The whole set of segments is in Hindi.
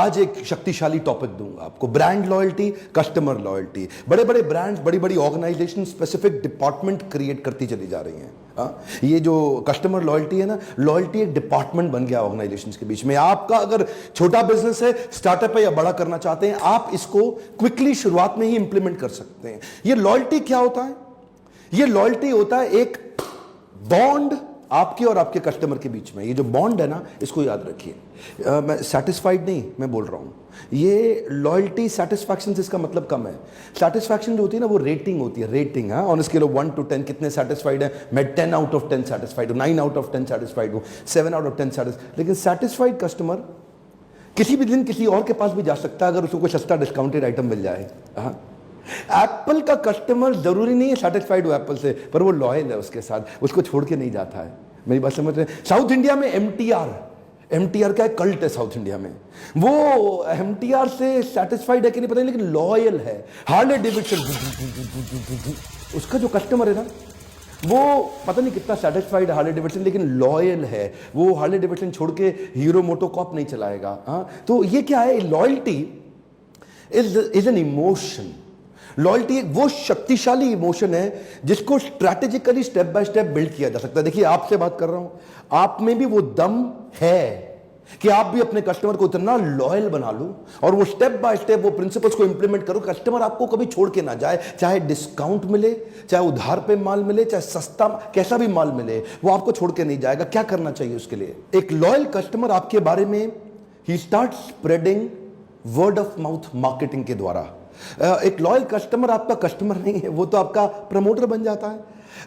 आज एक शक्तिशाली टॉपिक दूंगा आपको, ब्रांड लॉयल्टी, कस्टमर लॉयल्टी। बड़े बड़े ब्रांड्स, बड़ी बड़ी ऑर्गेनाइजेशन स्पेसिफिक डिपार्टमेंट क्रिएट करती चली जा रही हैं। ये जो कस्टमर लॉयल्टी है ना, लॉयल्टी एक डिपार्टमेंट बन गया ऑर्गेनाइजेशंस के बीच में। आपका अगर छोटा बिजनेस है, स्टार्टअप है या बड़ा करना चाहते हैं, आप इसको क्विकली शुरुआत में ही इंप्लीमेंट कर सकते हैं। ये लॉयल्टी क्या होता है? ये लॉयल्टी होता है एक बॉन्ड आपके और आपके कस्टमर के बीच में। ये जो बॉन्ड है ना, इसको याद रखिए। मैं सेटिस्फाइड नहीं मैं बोल रहा हूं, ये लॉयल्टी सेटिस्फैक्शन से इसका मतलब कम है। सेटिस्फैक्शन जो होती है ना, वो रेटिंग होती है, rating. On scale of 1 to 10 कितने सेटिस्फाइड है? मैं 10 out of 10 सेटिस्फाइड हूं, 9 out of 10 सेटिस्फाइड हूं, 7 out of 10 सेटिस्फाइड। लेकिन सेटिस्फाइड कस्टमर किसी भी दिन किसी और के पास भी जा सकता है अगर उसको कोई सस्ता डिस्काउंटेड आइटम मिल जाए। एप्पल का कस्टमर जरूरी नहीं है सेटिस्फाइड हो एप्पल से, पर वो लॉयल है उसके साथ, उसको छोड़ के नहीं जाता है। मेरी बात समझ रहे हैं? साउथ इंडिया में एमटीआर का एक कल्ट है साउथ इंडिया में। वो एमटीआर से सेटिस्फाइड है कि नहीं पता नहीं, लेकिन लॉयल है। हार्ले डेविडसन, उसका जो कस्टमर है ना, वो पता नहीं कितना सेटिस्फाइड हार्ले डेविडसन, लेकिन लॉयल है। वो हार्ले डेविडसन छोड़ के हीरो मोटोकॉर्प नहीं चलाएगा। तो ये क्या है? Loyalty is an emotion. Loyalty एक वो शक्तिशाली इमोशन है जिसको strategically step by step build किया जा सकता है। देखिए, आपसे बात कर रहा हूं, आप में भी वो दम है कि आप भी अपने कस्टमर को इतना लॉयल बना लो और वो स्टेप बाय स्टेप वो प्रिंसिपल्स को इंप्लीमेंट करो, कस्टमर आपको कभी छोड़ के ना जाए। चाहे डिस्काउंट मिले, चाहे उधार पे माल मिले, चाहे सस्ता कैसा भी माल मिले, वो आपको छोड़ के नहीं जाएगा। क्या करना चाहिए उसके लिए? एक लॉयल कस्टमर आपके बारे में ही start spreading word of mouth marketing के द्वारा। एक लॉयल कस्टमर आपका कस्टमर नहीं है, वो तो आपका प्रमोटर बन जाता है।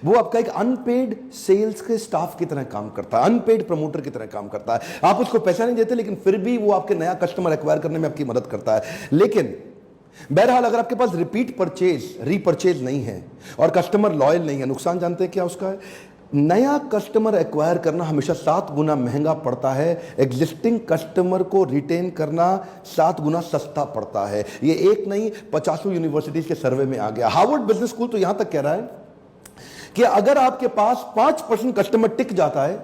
वो आपका एक अनपेड सेल्स के स्टाफ की तरह काम करता है, अनपेड प्रमोटर की तरह काम करता है। आप उसको पैसा नहीं देते, लेकिन फिर भी वो आपके नया कस्टमर एक्वायर करने में आपकी मदद करता है। लेकिन बहरहाल, अगर आपके पास रिपीट परचेज, रीपरचेज नहीं है और कस्टमर लॉयल नहीं है, नुकसान जानते हैं क्या उसका है? नया कस्टमर एक्वायर करना हमेशा 7 गुना महंगा पड़ता है, एग्जिस्टिंग कस्टमर को रिटेन करना 7 गुना सस्ता पड़ता है। ये एक नहीं, 50 यूनिवर्सिटीज के सर्वे में आ गया। हार्वर्ड बिजनेस स्कूल तो यहां तक कह रहा है कि अगर आपके पास 5% कस्टमर टिक जाता है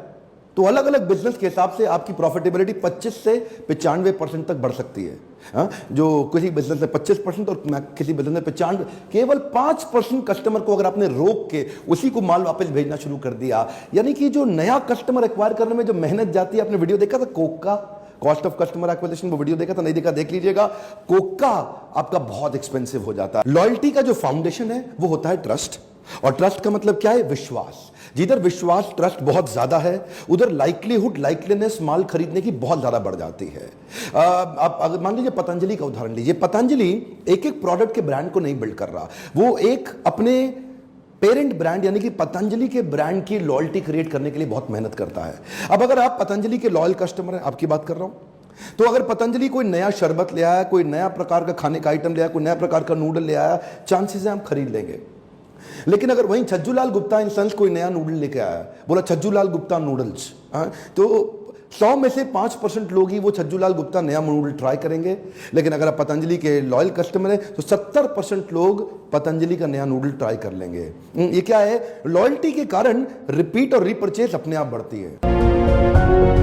तो अलग अलग बिजनेस के हिसाब से आपकी प्रॉफिटेबिलिटी 25 से 95% तक बढ़ सकती है। जो किसी बिजनेस में 25% और किसी बिजनेस में 95, केवल 5% कस्टमर को अगर आपने रोक के उसी को माल वापस भेजना शुरू कर दिया, यानी कि जो नया कस्टमर एक्वायर करने में जो मेहनत जाती है। आपने वीडियो देखा था कोक का, कॉस्ट ऑफ कस्टमर एक्विजिशन, वो वीडियो देखा था? नहीं देखा, देख लीजिएगा। कोक का आपका बहुत एक्सपेंसिव हो जाता है। लॉयल्टी का जो फाउंडेशन है वो होता है ट्रस्ट, और ट्रस्ट का मतलब क्या है? विश्वास। जिधर विश्वास, ट्रस्ट बहुत ज्यादा है, उधर लाइकलीनेस माल खरीदने की बहुत ज्यादा बढ़ जाती है। आप अगर मान लीजिए पतंजलि का उदाहरण लीजिए, पतंजलि एक एक प्रोडक्ट के ब्रांड को नहीं बिल्ड कर रहा, वो एक अपने पेरेंट ब्रांड यानी कि पतंजलि के ब्रांड की लॉयल्टी क्रिएट करने के लिए बहुत मेहनत करता है। अब अगर आप पतंजलि के लॉयल कस्टमर हैं, आपकी बात कर रहा हूं, तो अगर पतंजलि कोई नया शरबत ले आया, कोई नया प्रकार का खाने का आइटम ले आया, कोई नया प्रकार का नूडल ले आया, चांसेस है हम खरीद लेंगे। लेकिन अगर वहीं छज्जूलाल गुप्ता इन सन्स कोई नया नूडल लेके आया, बोला छज्जूलाल गुप्ता नूडल्स, तो 100 में से 5% लोग ही वो छज्जूलाल गुप्ता नया नूडल ट्राई करेंगे। लेकिन अगर आप पतंजलि के लॉयल कस्टमर हैं तो 70% लोग पतंजलि का नया नूडल ट्राई कर लेंगे। ये क्या है? लॉयल्टी के कारण रिपीट और रीपरचेज अपने आप बढ़ती है।